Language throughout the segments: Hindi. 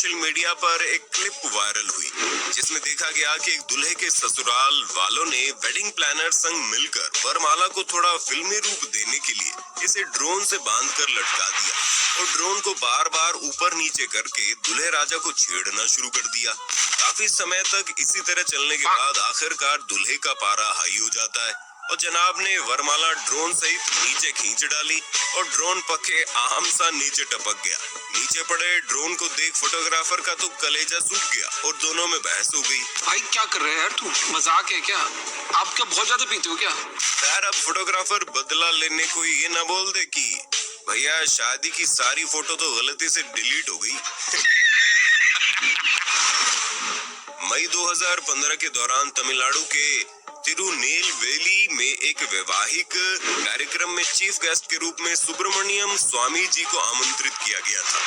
सोशल मीडिया पर एक क्लिप वायरल हुई जिसमें देखा गया कि एक दूल्हे के ससुराल वालों ने वेडिंग प्लानर संग मिलकर वरमाला को थोड़ा फिल्मी रूप देने के लिए इसे ड्रोन से बांधकर लटका दिया और ड्रोन को बार बार ऊपर नीचे करके दूल्हे राजा को छेड़ना शुरू कर दिया। काफी समय तक इसी तरह चलने के बाद आखिरकार दूल्हे का पारा हाई हो जाता है और जनाब ने वरमाला ड्रोन सहित नीचे खींच डाली और ड्रोन पके आम सा नीचे टपक गया। नीचे पड़े ड्रोन को देख फोटोग्राफर का तो कलेजा सूख गया और दोनों में बहस हो गई। भाई क्या कर रहे हैं यार, तू मजाक है क्या? आप क्या बहुत ज्यादा पीते हो क्या? यार अब फोटोग्राफर बदला लेने को ये ना बोल दे कि भैया शादी की सारी फोटो तो गलती से डिलीट हो गई। मई 2015 के दौरान तमिलनाडु के तिरुनेलवेली में एक वैवाहिक कार्यक्रम में चीफ गेस्ट के रूप में सुब्रमण्यम स्वामी जी को आमंत्रित किया गया था।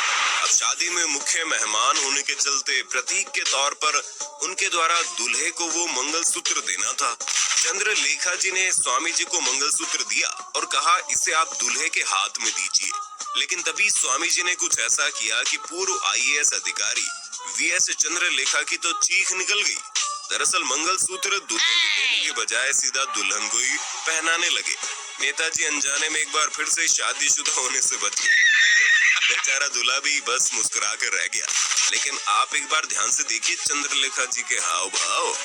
अब शादी में मुख्य मेहमान होने के चलते प्रतीक के तौर पर उनके द्वारा दूल्हे को वो मंगलसूत्र देना था। चंद्रलेखा जी ने स्वामी जी को मंगलसूत्र दिया और कहा इसे आप दूल्हे के हाथ में दीजिए, लेकिन तभी स्वामी जी ने कुछ ऐसा किया कि पूर्व IAS अधिकारी VS चंद्रलेखा की तो चीख निकल गई। दरअसल मंगलसूत्र दूल्हे को देने के बजाय सीधा दुल्हन को ही पहनाने लगे। नेताजी अनजाने में एक बार फिर से शादीशुदा होने से बच गए। बेचारा दूल्हा भी बस मुस्कुरा कर रह गया। लेकिन आप एक बार ध्यान से देखिए चंद्रलेखा जी के हाव भाव।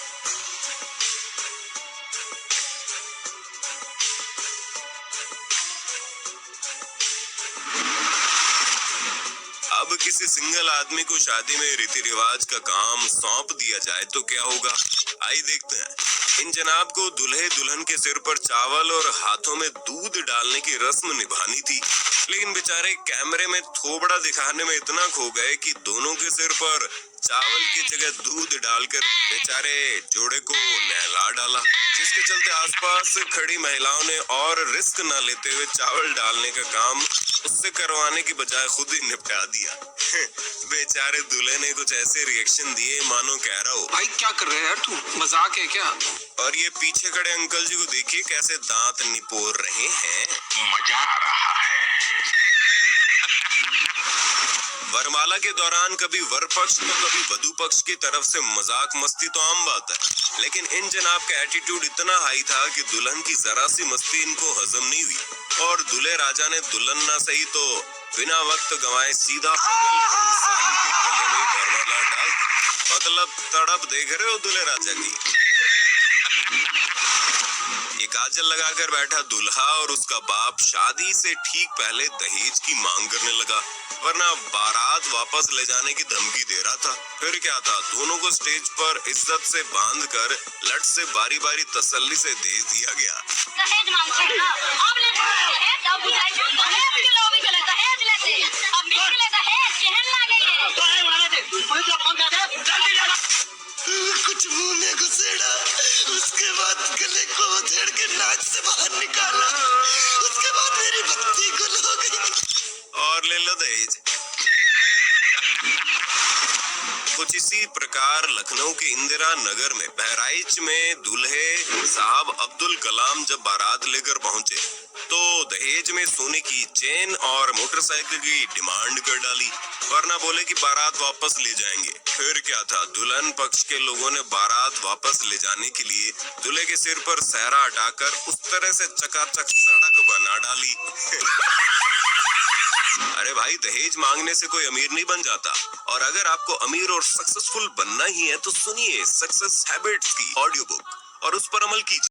अब किसी सिंगल आदमी को शादी में रीति रिवाज का काम सौंप दिया जाए तो क्या होगा, आइए देखते हैं। इन जनाब को दूल्हे दुल्हन के सिर पर चावल और हाथों में दूध डालने की रस्म निभानी थी, लेकिन बेचारे कैमरे में थोबड़ा दिखाने में इतना खो गए कि दोनों के सिर पर चावल की जगह दूध डालकर बेचारे जोड़े को नहला डाला, जिसके चलते आसपास खड़ी महिलाओं ने और रिस्क न लेते हुए चावल डालने का काम उससे करवाने की बजाय खुद ही निपटा दिया। बेचारे दूल्हे ने कुछ ऐसे रिएक्शन दिए मानो कह रहा हो भाई क्या कर रहे हैं यार, तू मजाक है क्या? और ये पीछे खड़े अंकल जी को देखिए कैसे दांत निपोर रहे हैं। मजा आ रहा है। वरमाला के दौरान कभी वर पक्ष तो कभी वधु पक्ष की तरफ से मजाक मस्ती तो आम बात है, लेकिन इन जनाब का एटीट्यूड इतना हाई था कि दुल्हन की जरा सी मस्ती इनको हजम नहीं हुई और दूल्हे राजा ने दुल्हन ना सही तो बिना वक्त गंवाए सीधा बगल खड़ी साली के गले में वरमाला डाल, मतलब तड़प देख रहे हो दूल्हे राजा की। ये काजल लगाकर बैठा दूल्हा और उसका बाप शादी से ठीक पहले दहेज की मांग करने लगा, वरना बारात वापस ले जाने की धमकी दे रहा था। फिर क्या था, दोनों को स्टेज पर इज्जत से बांधकर लट से बारी बारी तसल्ली से दे दिया गया। दहेज मांगते हैं ना, अब लेते हैं दहेज, अब बुझाई दहेज के लोग भी चले दहेज लेते हैं, अब निकले दहेज केहन लागे ये तो है माने दे कोई तो फोन कर दे जल्दी जाना। कुछ मुंह में घुसेड़ा, उसके बाद गले को उधेड़ के नाक से बाहर निकाला, उसके बाद मेरी बत्ती गुल हो गई और ले लो दहेज। कुछ इसी प्रकार लखनऊ के इंदिरा नगर में बहराइच में दूल्हे साहब अब्दुल कलाम जब बारात लेकर पहुंचे तो दहेज में सोने की चेन और मोटरसाइकिल की डिमांड कर डाली, वरना बोले कि बारात वापस ले जाएंगे। फिर क्या था, दुल्हन पक्ष के लोगों ने बारात वापस ले जाने के लिए दूल्हे के सिर पर सहरा हटाकर उस तरह से चकाचक सड़क बना डाली। अरे भाई, दहेज मांगने से कोई अमीर नहीं बन जाता, और अगर आपको अमीर और सक्सेसफुल बनना ही है तो सुनिए सक्सेस हैबिट्स की ऑडियो बुक और उस पर अमल कीजिए।